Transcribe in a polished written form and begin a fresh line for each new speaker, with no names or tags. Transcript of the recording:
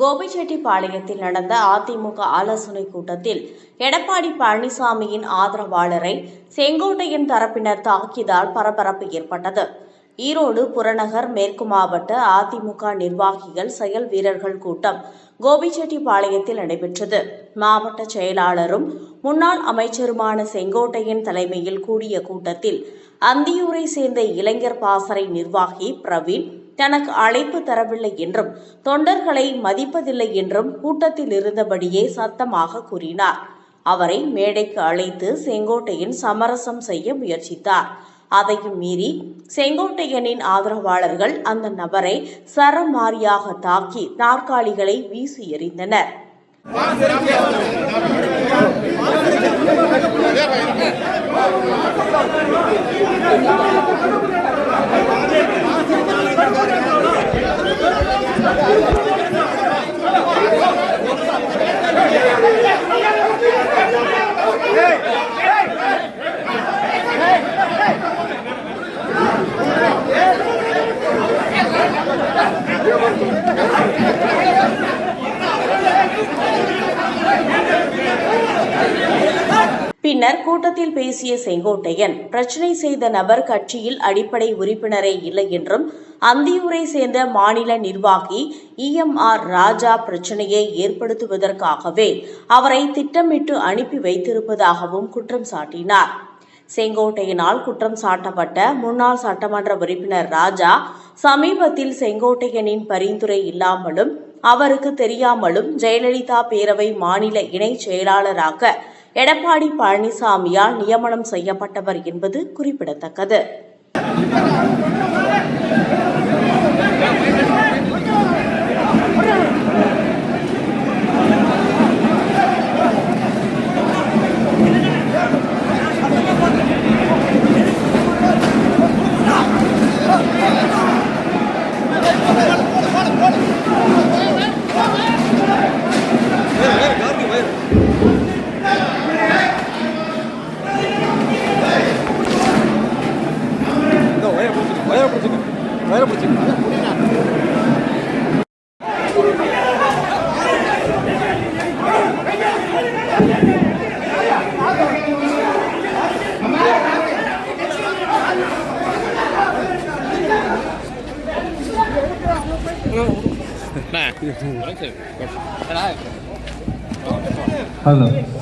கோபிச்செட்டிப்பாளையத்தில் நடந்த அதிமுக ஆலோசனைக் கூட்டத்தில் எடப்பாடி பழனிசாமியின் ஆதரவாளரை செங்கோட்டையன் தரப்பினர் தாக்கியதால் பரபரப்பு ஏற்பட்டது. ஈரோடு புறநகர் மேற்கு மாவட்ட அதிமுக நிர்வாகிகள் செயல் வீரர்கள் கூட்டம் கோபிச்செட்டிப்பாளையத்தில் நடைபெற்றது. மாவட்ட செயலாளரும் முன்னாள் அமைச்சருமான செங்கோட்டையன் தலைமையில் கூடிய கூட்டத்தில் அந்தியூரை சேர்ந்த இளைஞர் பாசறை நிர்வாகி பிரவீன் தனக்கு அழைப்பு தரவில்லை என்றும் தொண்டர்களை மதிப்பதில்லை என்றும் கூட்டத்தில் இருந்தபடியே சத்தமாக கூறினார். அவரை மேடைக்கு அழைத்து செங்கோட்டையன் சமரசம் செய்ய முயற்சித்தார். அதையும் மீறி செங்கோட்டையனின் ஆதரவாளர்கள் அந்த நபரை சரமாரியாக தாக்கி நாற்காலிகளை வீசி எறிந்தனர். பின்னர் கூட்டத்தில் பேசிய செங்கோட்டையன், பிரச்சினை செய்த நபர் கட்சியில் அடிப்படை உறுப்பினரே இல்லை என்றும் அந்தியூரை சேர்ந்த மாநில நிர்வாகி EMR ராஜா பிரச்சினையை ஏற்படுத்துவதற்காகவே அவரை திட்டமிட்டு அனுப்பி வைத்திருப்பதாகவும் குற்றம் சாட்டினார். செங்கோட்டையனால் குற்றம் சாட்டப்பட்ட முன்னாள் சட்டமன்ற உறுப்பினர் ராஜா சமீபத்தில் செங்கோட்டையனின் பரிந்துரை இல்லாமலும் அவருக்கு தெரியாமலும் ஜெயலலிதா பேரவை மாநில இணை செயலாளராக எடப்பாடி பழனிசாமியால் நியமனம் செய்யப்பட்டவர் என்பது குறிப்பிடத்தக்கது.
Hello.